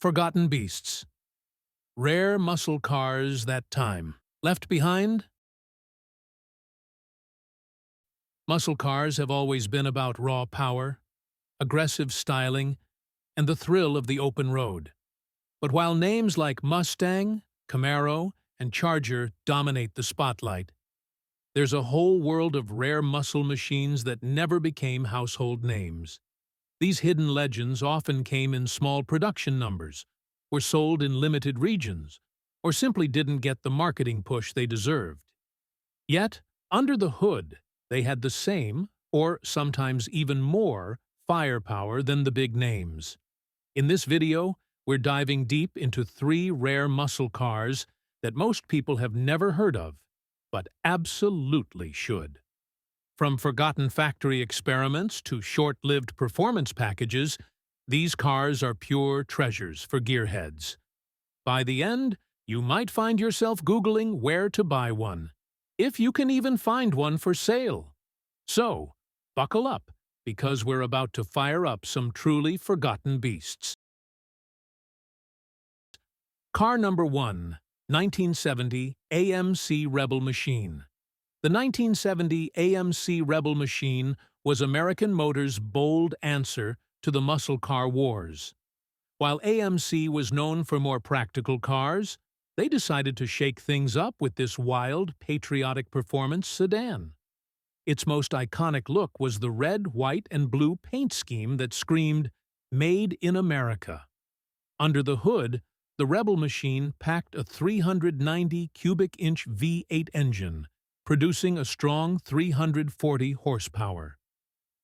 Forgotten beasts. Rare muscle cars that time. Left behind? Muscle cars have always been about raw power, aggressive styling, and the thrill of the open road. But while names like Mustang, Camaro, and Charger dominate the spotlight, there's a whole world of rare muscle machines that never became household names. These hidden legends often came in small production numbers, were sold in limited regions, or simply didn't get the marketing push they deserved. Yet, under the hood, they had the same, or sometimes even more, firepower than the big names. In this video, we're diving deep into 3 rare muscle cars that most people have never heard of, but absolutely should. From forgotten factory experiments to short-lived performance packages, these cars are pure treasures for gearheads. By the end, you might find yourself Googling where to buy one, if you can even find one for sale. So, buckle up, because we're about to fire up some truly forgotten beasts. Car number 1, 1970 AMC Rebel Machine. The 1970 AMC Rebel Machine was American Motors' bold answer to the muscle car wars. While AMC was known for more practical cars, they decided to shake things up with this wild, patriotic performance sedan. Its most iconic look was the red, white, and blue paint scheme that screamed, "Made in America." Under the hood, the Rebel Machine packed a 390 cubic inch V8 engine, producing a strong 340 horsepower.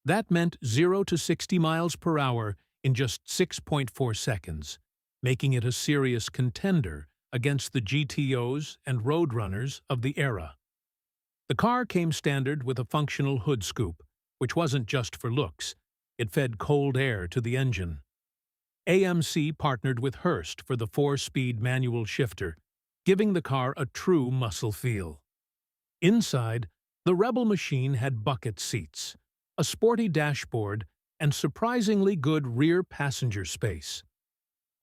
That meant 0 to 60 miles per hour in just 6.4 seconds, making it a serious contender against the GTOs and Roadrunners of the era. The car came standard with a functional hood scoop, which wasn't just for looks. It fed cold air to the engine. AMC partnered with Hurst for the 4-speed manual shifter, giving the car a true muscle feel. Inside, the Rebel Machine had bucket seats, a sporty dashboard, and surprisingly good rear passenger space.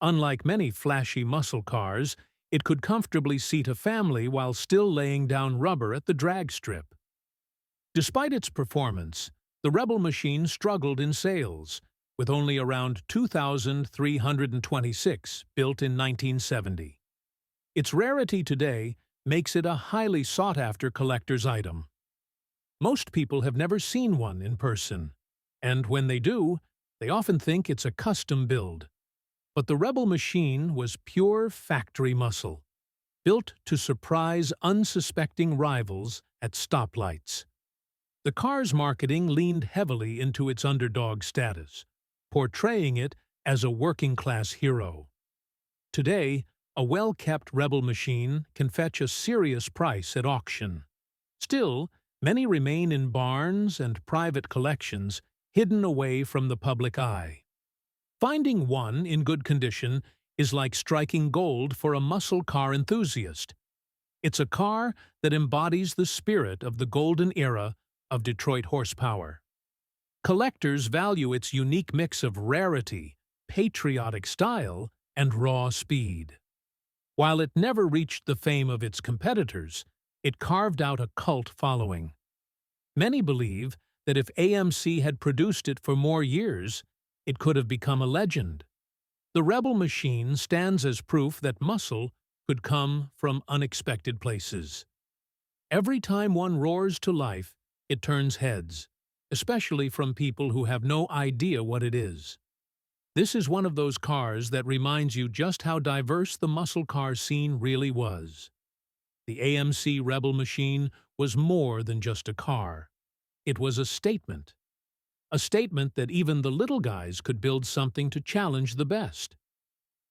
Unlike many flashy muscle cars, it could comfortably seat a family while still laying down rubber at the drag strip. Despite its performance, the Rebel Machine struggled in sales, with only around 2,326 built in 1970. Its rarity today makes it a highly sought-after collector's item. Most people have never seen one in person, and when they do, they often think it's a custom build. But the Rebel Machine was pure factory muscle, built to surprise unsuspecting rivals at stoplights. The car's marketing leaned heavily into its underdog status, portraying it as a working-class hero. Today, a well-kept Rebel Machine can fetch a serious price at auction. Still, many remain in barns and private collections, hidden away from the public eye. Finding one in good condition is like striking gold for a muscle car enthusiast. It's a car that embodies the spirit of the golden era of Detroit horsepower. Collectors value its unique mix of rarity, patriotic style, and raw speed. While it never reached the fame of its competitors, it carved out a cult following. Many believe that if AMC had produced it for more years, it could have become a legend. The Rebel Machine stands as proof that muscle could come from unexpected places. Every time one roars to life, it turns heads, especially from people who have no idea what it is. This is one of those cars that reminds you just how diverse the muscle car scene really was. The AMC Rebel Machine was more than just a car. It was a statement. A statement that even the little guys could build something to challenge the best.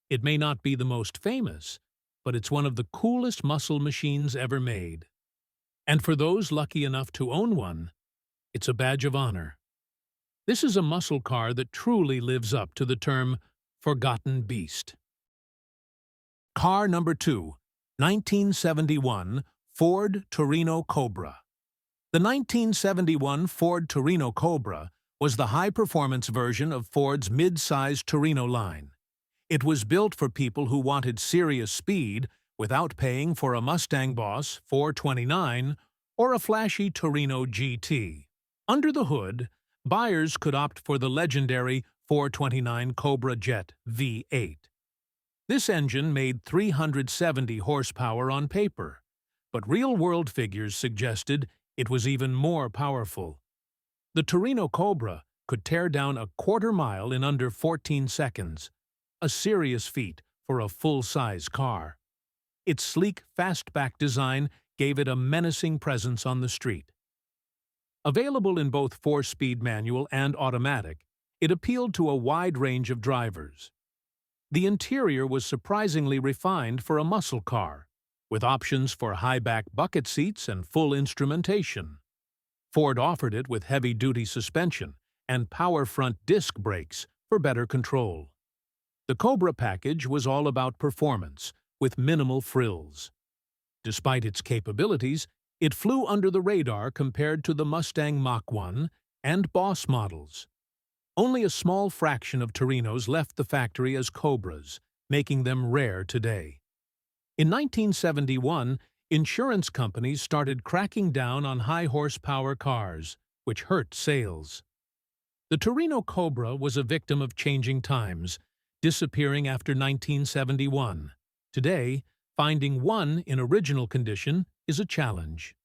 It may not be the most famous, but it's one of the coolest muscle machines ever made. And for those lucky enough to own one, it's a badge of honor. This is a muscle car that truly lives up to the term forgotten beast. Car number 2, 1971 Ford Torino Cobra. The 1971 Ford Torino Cobra was the high-performance version of Ford's mid-sized Torino line. It was built for people who wanted serious speed without paying for a Mustang Boss 429 or a flashy Torino GT. Under the hood, buyers could opt for the legendary 429 Cobra Jet V8. This engine made 370 horsepower on paper, but real-world figures suggested it was even more powerful. The Torino Cobra could tear down a quarter-mile in under 14 seconds, a serious feat for a full-size car. Its sleek, fastback design gave it a menacing presence on the street. Available in both 4-speed manual and automatic, it appealed to a wide range of drivers. The interior was surprisingly refined for a muscle car, with options for high-back bucket seats and full instrumentation. Ford offered it with heavy-duty suspension and power front disc brakes for better control. The Cobra package was all about performance, with minimal frills. Despite its capabilities, it flew under the radar compared to the Mustang Mach-1 and Boss models. Only a small fraction of Torinos left the factory as Cobras, making them rare today. In 1971, insurance companies started cracking down on high-horsepower cars, which hurt sales. The Torino Cobra was a victim of changing times, disappearing after 1971. Today, finding one in original condition is a challenge.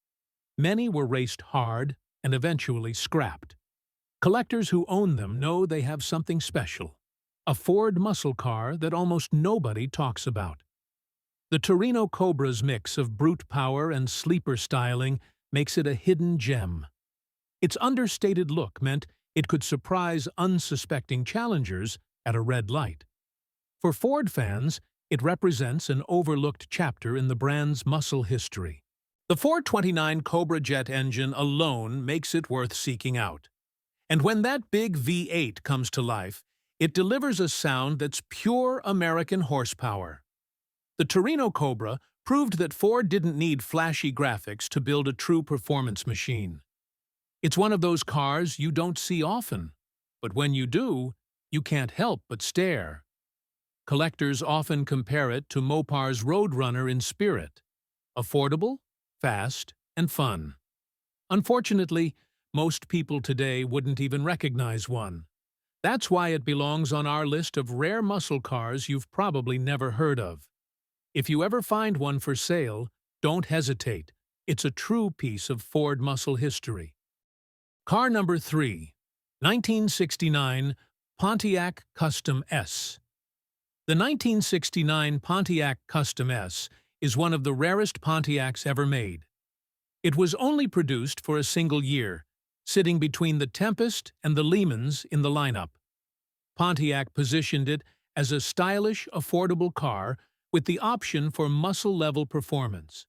Many were raced hard and eventually scrapped. Collectors who own them know they have something special, a Ford muscle car that almost nobody talks about. The Torino Cobra's mix of brute power and sleeper styling makes it a hidden gem. Its understated look meant it could surprise unsuspecting challengers at a red light. For Ford fans, it represents an overlooked chapter in the brand's muscle history. The 429 Cobra jet engine alone makes it worth seeking out. And when that big V8 comes to life, it delivers a sound that's pure American horsepower. The Torino Cobra proved that Ford didn't need flashy graphics to build a true performance machine. It's one of those cars you don't see often, but when you do, you can't help but stare. Collectors often compare it to Mopar's Roadrunner in spirit: affordable, fast, and fun. Unfortunately, most people today wouldn't even recognize one. That's why it belongs on our list of rare muscle cars you've probably never heard of. If you ever find one for sale, don't hesitate. It's a true piece of Ford muscle history. Car number 3, 1969 Pontiac Custom S. The 1969 Pontiac Custom S is one of the rarest Pontiacs ever made. It was only produced for a single year, sitting between the Tempest and the Lehmans in the lineup. Pontiac positioned it as a stylish, affordable car with the option for muscle-level performance.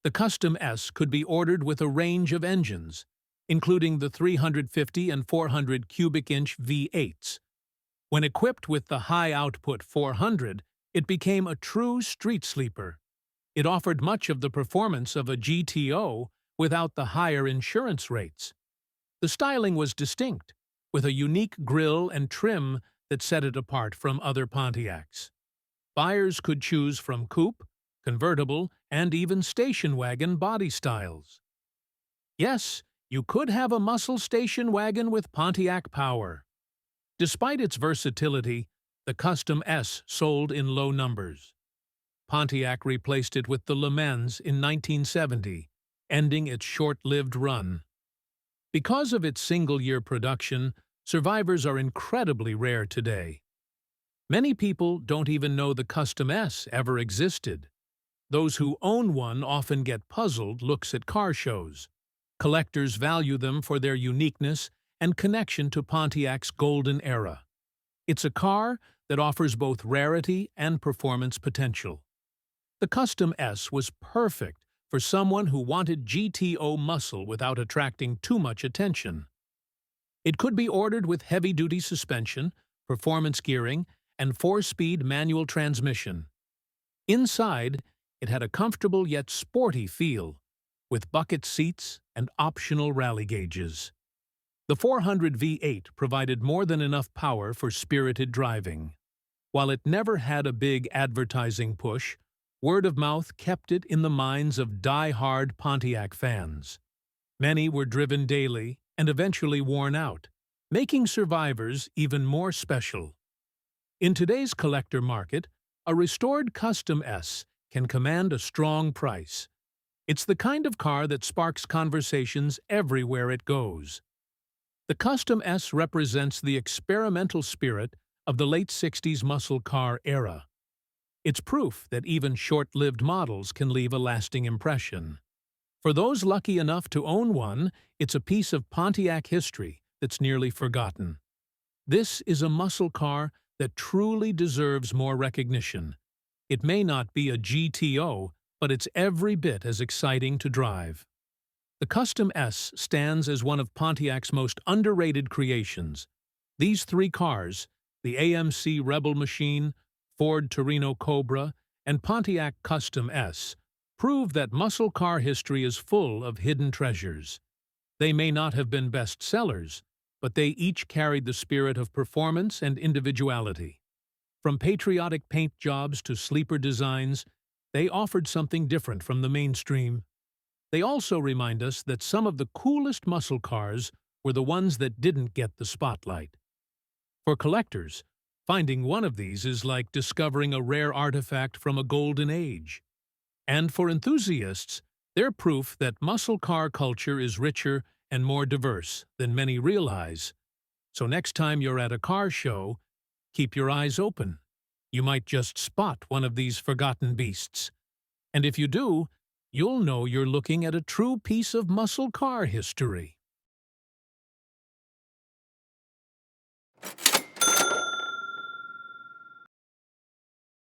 The Custom S could be ordered with a range of engines, including the 350 and 400 cubic-inch V8s. When equipped with the high-output 400, it became a true street sleeper. It offered much of the performance of a GTO without the higher insurance rates. The styling was distinct, with a unique grille and trim that set it apart from other Pontiacs. Buyers could choose from coupe, convertible, and even station wagon body styles. Yes, you could have a muscle station wagon with Pontiac power. Despite its versatility, the Custom S sold in low numbers. Pontiac replaced it with the Le Mans in 1970, ending its short-lived run. Because of its single-year production, survivors are incredibly rare today. Many people don't even know the Custom S ever existed. Those who own one often get puzzled looks at car shows. Collectors value them for their uniqueness and connection to Pontiac's golden era. It's a car that offers both rarity and performance potential. The Custom S was perfect for someone who wanted GTO muscle without attracting too much attention. It could be ordered with heavy-duty suspension, performance gearing, and 4-speed manual transmission. Inside, it had a comfortable yet sporty feel, with bucket seats and optional rally gauges. The 400 V8 provided more than enough power for spirited driving. While it never had a big advertising push, word of mouth kept it in the minds of die-hard Pontiac fans. Many were driven daily and eventually worn out, making survivors even more special. In today's collector market, a restored Custom S can command a strong price. It's the kind of car that sparks conversations everywhere it goes. The Custom S represents the experimental spirit of the late 60s muscle car era. It's proof that even short-lived models can leave a lasting impression. For those lucky enough to own one, it's a piece of Pontiac history that's nearly forgotten. This is a muscle car that truly deserves more recognition. It may not be a GTO, but it's every bit as exciting to drive. The Custom S stands as one of Pontiac's most underrated creations. These three cars, the AMC Rebel Machine, Ford Torino Cobra, and Pontiac Custom S, prove that muscle car history is full of hidden treasures. They may not have been bestsellers, but they each carried the spirit of performance and individuality. From patriotic paint jobs to sleeper designs, they offered something different from the mainstream. They also remind us that some of the coolest muscle cars were the ones that didn't get the spotlight. For collectors, finding one of these is like discovering a rare artifact from a golden age. And for enthusiasts, they're proof that muscle car culture is richer and more diverse than many realize. So next time you're at a car show, keep your eyes open. You might just spot one of these forgotten beasts. And if you do, you'll know you're looking at a true piece of muscle car history.